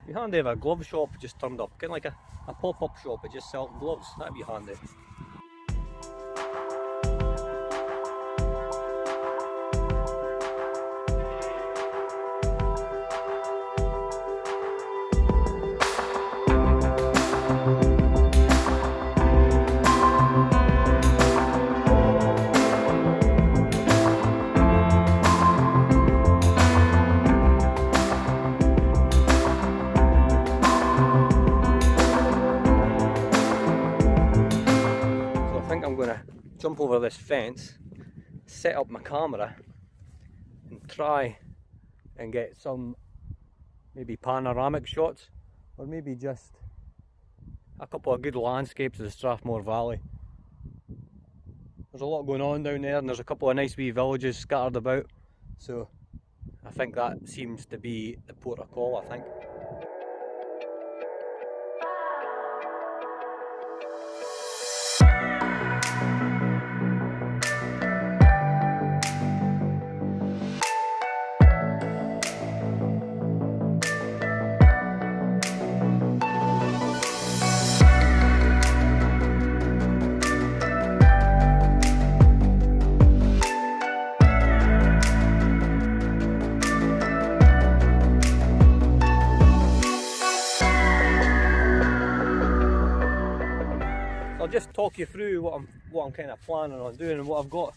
It'd be handy if a glove shop just turned up, kind of like a pop-up shop that just sells gloves. That'd be handy. Jump over this fence, set up my camera and try and get some maybe panoramic shots, or maybe just a couple of good landscapes of the Strathmore Valley. There's a lot going on down there, and there's a couple of nice wee villages scattered about, so I think that seems to be the port of call, I think. I'll just talk you through what I'm kind of planning on doing and what I've got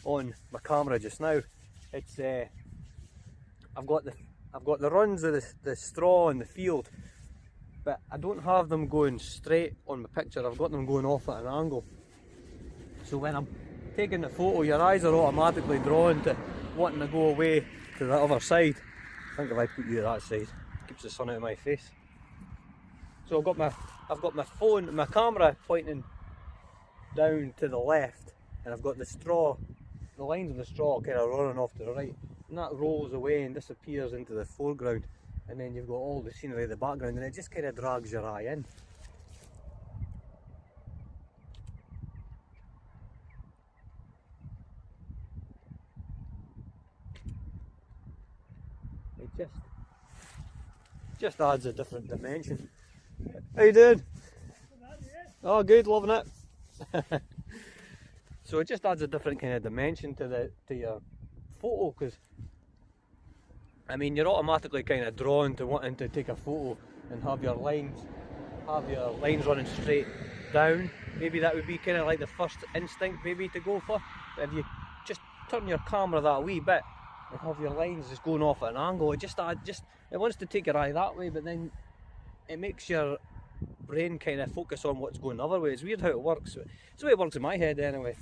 on my camera just now. It's I've got the runs of the straw in the field, but I don't have them going straight on my picture. I've got them going off at an angle. So when I'm taking the photo, your eyes are automatically drawn to wanting to go away to the other side. I think if I put you to that side, it keeps the sun out of my face. So I've got my phone, my camera pointing down to the left, and I've got the lines of the straw kind of running off to the right, and that rolls away and disappears into the foreground, and then you've got all the scenery in the background, and it just kind of drags your eye in. It just adds a different dimension. How you doing? Oh, good, loving it. So it just adds a different kind of dimension to your photo, because I mean you're automatically kind of drawn to wanting to take a photo and have your lines running straight down. Maybe that would be kind of like the first instinct maybe to go for. But if you just turn your camera that wee bit and have your lines just going off at an angle, it wants to take your eye that way, but then it makes your brain kind of focus on what's going the other way. It's weird how it works. It's the way it works in my head anyway.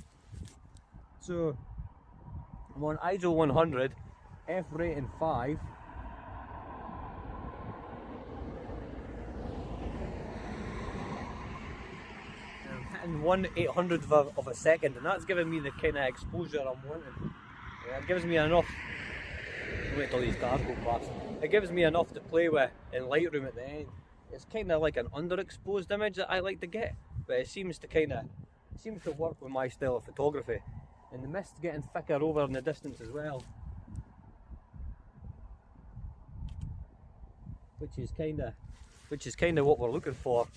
So I'm on ISO 100, f rating 5. And I'm hitting 1/800th of a second, and that's giving me the kind of exposure I'm wanting. Yeah, it gives me enough. Wait till these cars go past. It gives me enough to play with in Lightroom at the end. It's kind of like an underexposed image that I like to get, but it seems to work with my style of photography. And the mist's getting thicker over in the distance as well, which is kind of what we're looking for.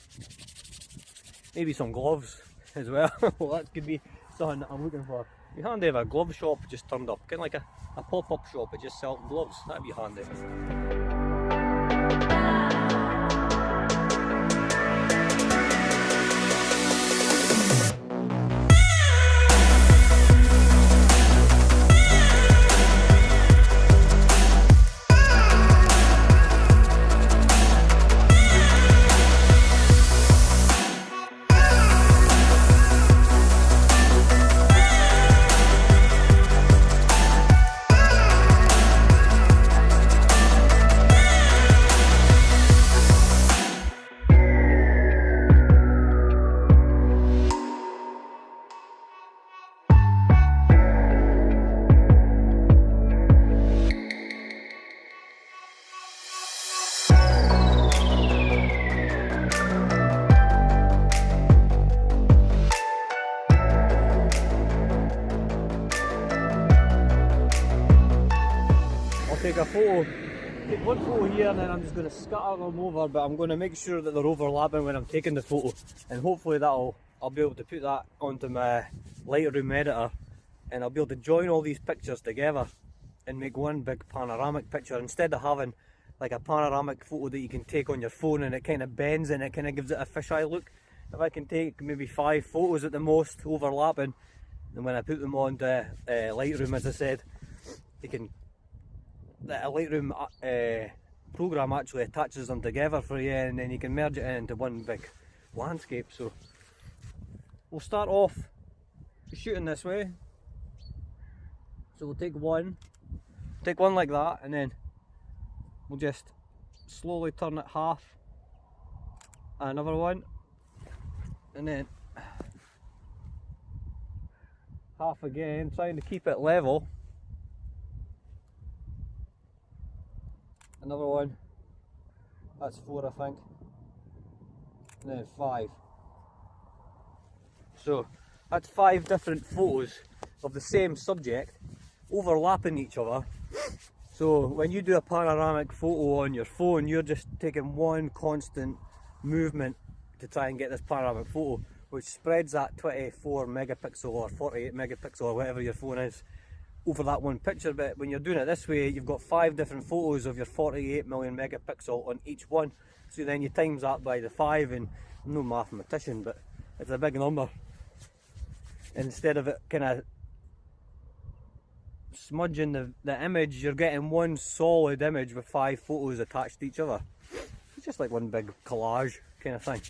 Maybe some gloves as well. Well, that could be something that I'm looking for. It'd be handy if a glove shop just turned up, kind of like a pop-up shop that just sells gloves. That'd be handy. Take a photo take one photo here and then I'm just going to scatter them over, but I'm going to make sure that they're overlapping when I'm taking the photo, and hopefully I'll be able to put that onto my Lightroom editor, and I'll be able to join all these pictures together and make one big panoramic picture, instead of having like a panoramic photo that you can take on your phone and it kind of bends and it kind of gives it a fisheye look. If I can take maybe 5 photos at the most overlapping, and when I put them onto Lightroom, as I said, you can, the Lightroom program actually attaches them together for you, and then you can merge it into one big landscape. So we'll start off shooting this way. So we'll take one like that, and then we'll just slowly turn it half, another one, and then half again, trying to keep it level. Another one, that's 4 I think, and then 5. So that's 5 different photos of the same subject overlapping each other. So when you do a panoramic photo on your phone, you're just taking one constant movement to try and get this panoramic photo, which spreads that 24 megapixel or 48 megapixel or whatever your phone is over that one picture. But when you're doing it this way, you've got 5 different photos of your 48 million megapixel on each one. So then you times that by the 5, and I'm no mathematician, but it's a big number. And instead of it kind of smudging the image, you're getting one solid image with 5 photos attached to each other. It's just like one big collage kind of thing.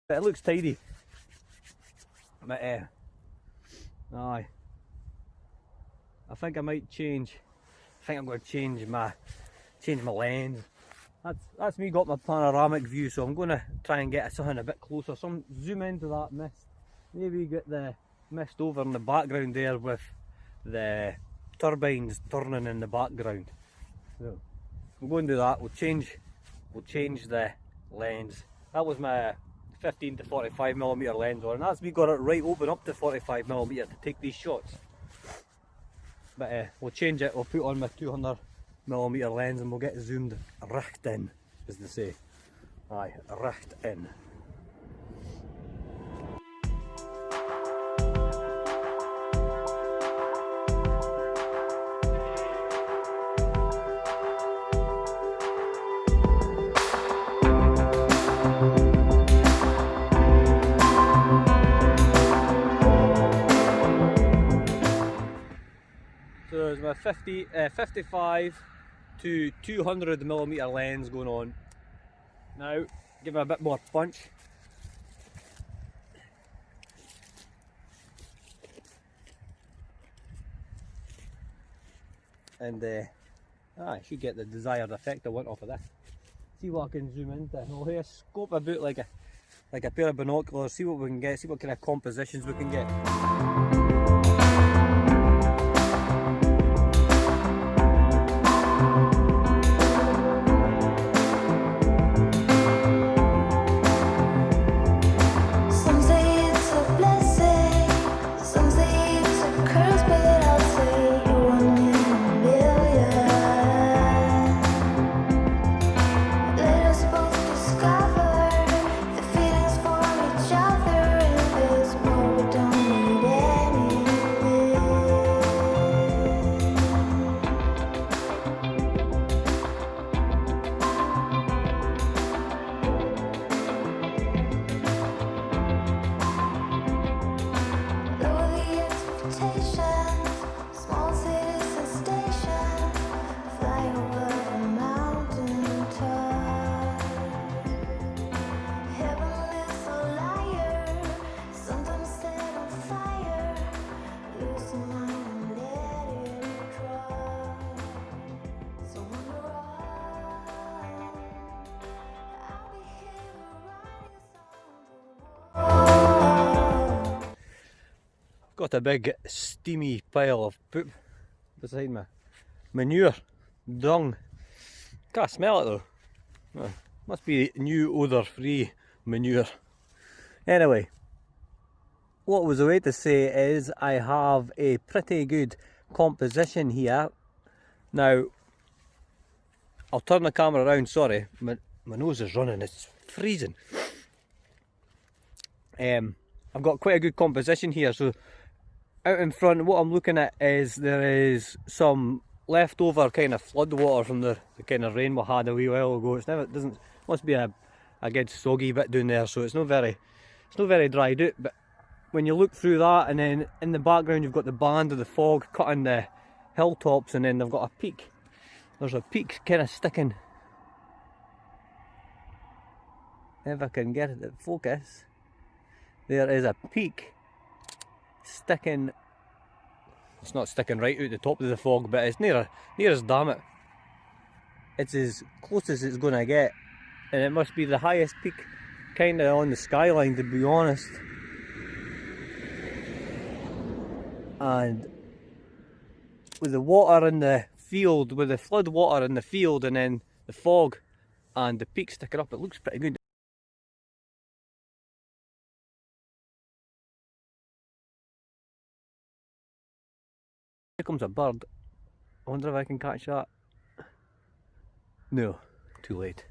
But it looks tidy. But aye, I think I might change. I think I'm going to change my lens. That's me got my panoramic view, so I'm going to try and get something a bit closer. So zoom into that mist. Maybe get the mist over in the background there with the turbines turning in the background. So I'm going to do that. We'll change the lens. That was my 15 to 45mm lens on, and that's me got it right open up to 45mm to take these shots. But we'll change it. We'll put on my 200mm lens and we'll get zoomed recht in, as they say. Aye, recht in. So there's my 55 to 200mm lens going on. Now give it a bit more punch. And I should get the desired effect I want off of this. See what I can zoom into. I'll here scope about like a pair of binoculars, see what we can get, see what kind of compositions we can get. Got a big steamy pile of poop beside me. Manure, dung. Can't smell it though. Oh, must be new odour free manure. Anyway, what was the way to say is I have a pretty good composition here. Now, I'll turn the camera around, sorry, my nose is running, it's freezing. I've got quite a good composition here, so out in front what I'm looking at is there is some leftover kind of flood water from the kind of rain we had a wee while ago. Must be a good soggy bit down there, so it's not very dried out. But when you look through that, and then in the background you've got the band of the fog cutting the hilltops, and then they've got a peak. There's a peak kind of sticking. If I can get it to focus, there is a peak sticking. It's not sticking right out the top of the fog, but it's near as damn it. It's as close as it's going to get, and it must be the highest peak kind of on the skyline, to be honest. And with the water in the field, with the flood water in the field, and then the fog and the peak sticking up, it looks pretty good. Here comes a bird. I wonder if I can catch that. No, too late.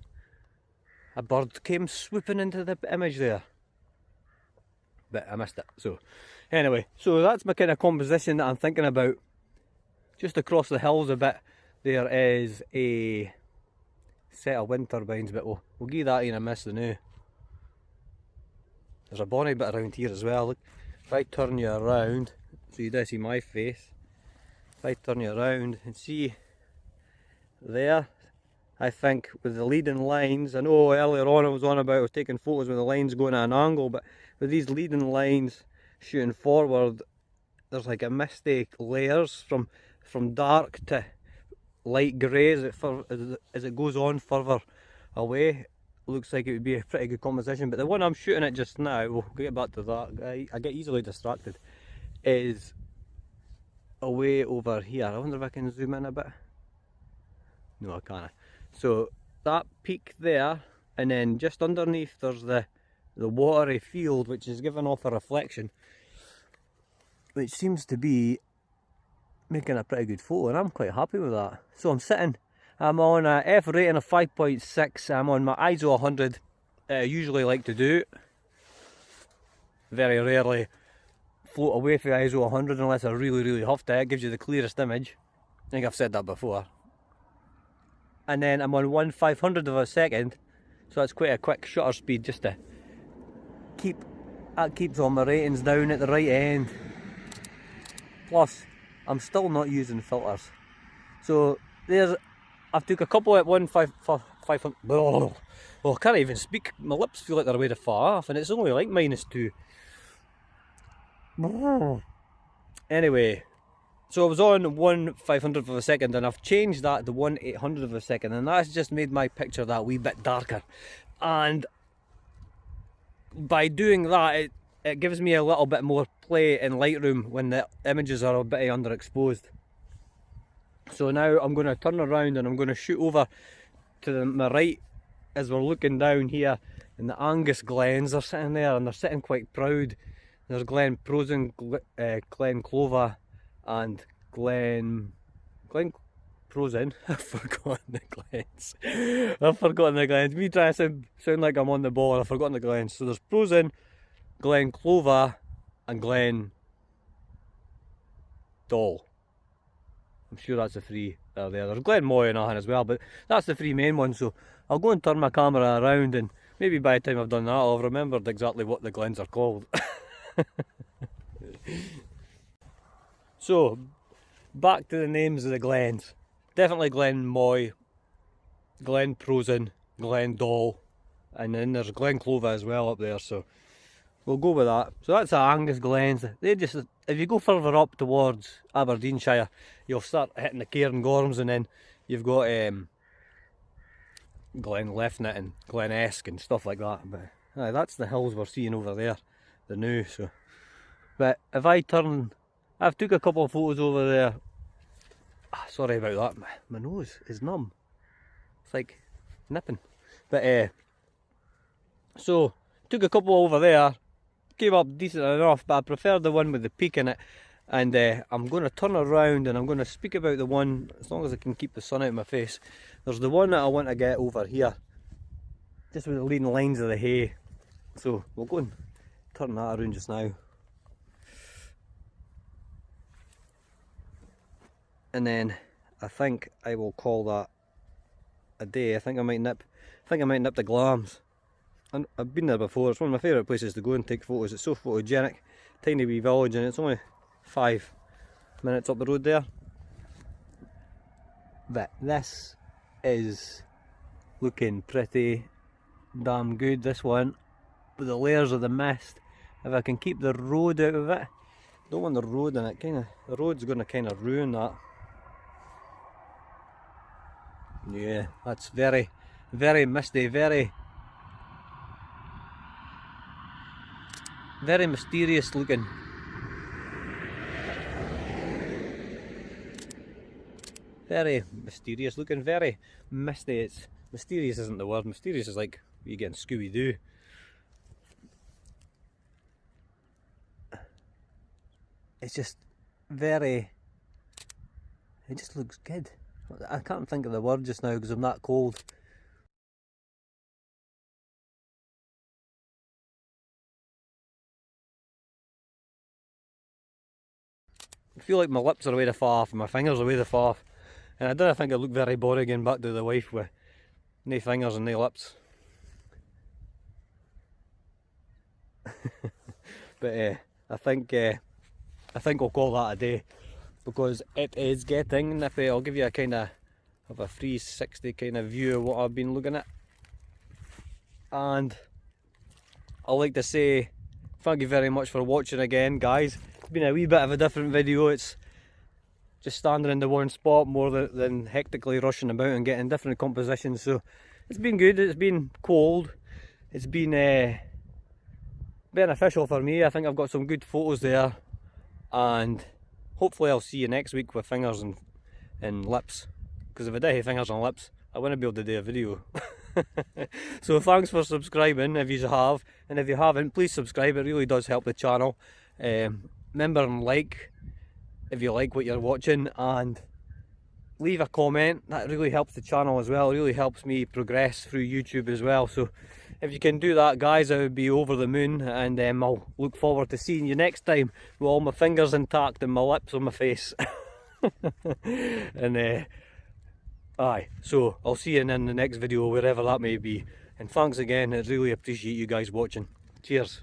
A bird came swooping into the image there, but I missed it. So anyway, so that's my kind of composition that I'm thinking about. Just across the hills a bit, there is a set of wind turbines, but we'll give that in a miss now. There's a bonny bit around here as well. Look, if I turn you around, so you do see my face. If I turn you around and see there, I think with the leading lines, I know earlier on I was taking photos with the lines going at an angle, but with these leading lines shooting forward, there's like a misty layers from dark to light grey as it goes on further away. Looks like it would be a pretty good composition, but the one I'm shooting at just now, we'll get back to that, I get easily distracted, is away over here. I wonder if I can zoom in a bit. No, I can't. So that peak there, and then just underneath there's the watery field, which is giving off a reflection, which seems to be making a pretty good photo, and I'm quite happy with that. So I'm on a f rating of 5.6. I'm on my ISO 100. I usually like to do. Very rarely float away from ISO 100 unless I really have to. It gives you the clearest image. I think I've said that before. And then I'm on 1/500 of a second, so that's quite a quick shutter speed, just to keeps all my ratings down at the right end. Plus, I'm still not using filters. So I've took a couple at 1/500. Oh, I can't even speak. My lips feel like they're way too far off, and it's only like -2. Anyway, so I was on 1/500 of a second, and I've changed that to 1/800 of a second, and that's just made my picture that wee bit darker. And by doing that, it gives me a little bit more play in Lightroom when the images are a bit underexposed. So now I'm going to turn around and I'm going to shoot over to my right as we're looking down here, and the Angus glens are sitting there, and they're sitting quite proud. There's Glen Prosen, Glen Clover, and Glen Prosen. I've forgotten the glens. I've forgotten the glens. Me trying to sound like I'm on the ball, I've forgotten the glens. So there's Prosen, Glen Clover, and Glen Doll. I'm sure that's the three that are there. There's Glen Moy and Ahan as well, but that's the three main ones. So I'll go and turn my camera around, and maybe by the time I've done that, I'll have remembered exactly what the glens are called. So, back to the names of the glens. Definitely Glen Moy, Glen Prosen, Glen Doll, and then there's Glen Clover as well up there, so we'll go with that. So that's the Angus glens. They just, if you go further up towards Aberdeenshire, you'll start hitting the Cairngorms, and then you've got Glen Lefnett and Glen Esk and stuff like that. But that's the hills we're seeing over there, the new. So, but if I turn, I've took a couple of photos over there. Sorry about that, my nose is numb. It's like nipping. But so took a couple over there, came up decent enough, but I prefer the one with the peak in it. And I'm going to turn around and I'm going to speak about the one, as long as I can keep the sun out of my face. There's the one that I want to get over here, just with the leading lines of the hay. So we'll go and turn that around just now. And then I think I will call that a day. I think I might nip the Glams. And I've been there before. It's one of my favourite places to go and take photos. It's so photogenic, tiny wee village, and it's only 5 minutes up the road there. But this is looking pretty damn good, this one, with the layers of the mist. If I can keep the road out of it, don't want the road in it, the road's going to kind of ruin that. Yeah, that's very, very misty, very mysterious looking. Very mysterious looking, very misty. It's mysterious isn't the word. Mysterious is like you getting Scooby-Doo. It's just very, it just looks good. I can't think of the word just now because I'm that cold. I feel like my lips are way the far off and my fingers are way the far off. And I don't think I look very boring going back to the wife with no fingers and no lips. But I think I'll call that a day, because it is getting nippy. I'll give you a kind of a 360 kind of view of what I've been looking at. And I'd like to say thank you very much for watching again, guys. It's been a wee bit of a different video. It's just standing in the one spot more than hectically rushing about and getting different compositions. So it's been good. It's been cold. It's been beneficial for me. I think I've got some good photos there, and hopefully I'll see you next week with fingers and lips, because if I do have fingers and lips I wouldn't be able to do a video. So thanks for subscribing if you have, and if you haven't, please subscribe. It really does help the channel. Remember and like if you like what you're watching, and leave a comment. That really helps the channel as well. It really helps me progress through YouTube as well. So if you can do that, guys, I would be over the moon, and I'll look forward to seeing you next time with all my fingers intact and my lips on my face. And aye, so I'll see you in the next video, wherever that may be. And thanks again. I really appreciate you guys watching. Cheers.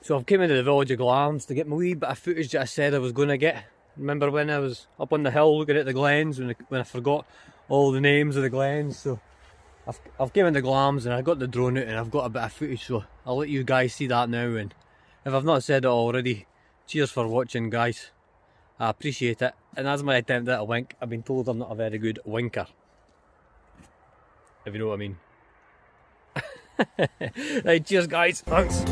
So I've come into the village of Glams to get my wee bit of footage that I said I was going to get. Remember when I was up on the hill looking at the glens, when I forgot all the names of the glens? So I've come into Glams and I got the drone out and I've got a bit of footage, so I'll let you guys see that now. And if I've not said it already, cheers for watching, guys. I appreciate it. And that's my attempt at a wink. I've been told I'm not a very good winker, if you know what I mean. Right, cheers guys, thanks.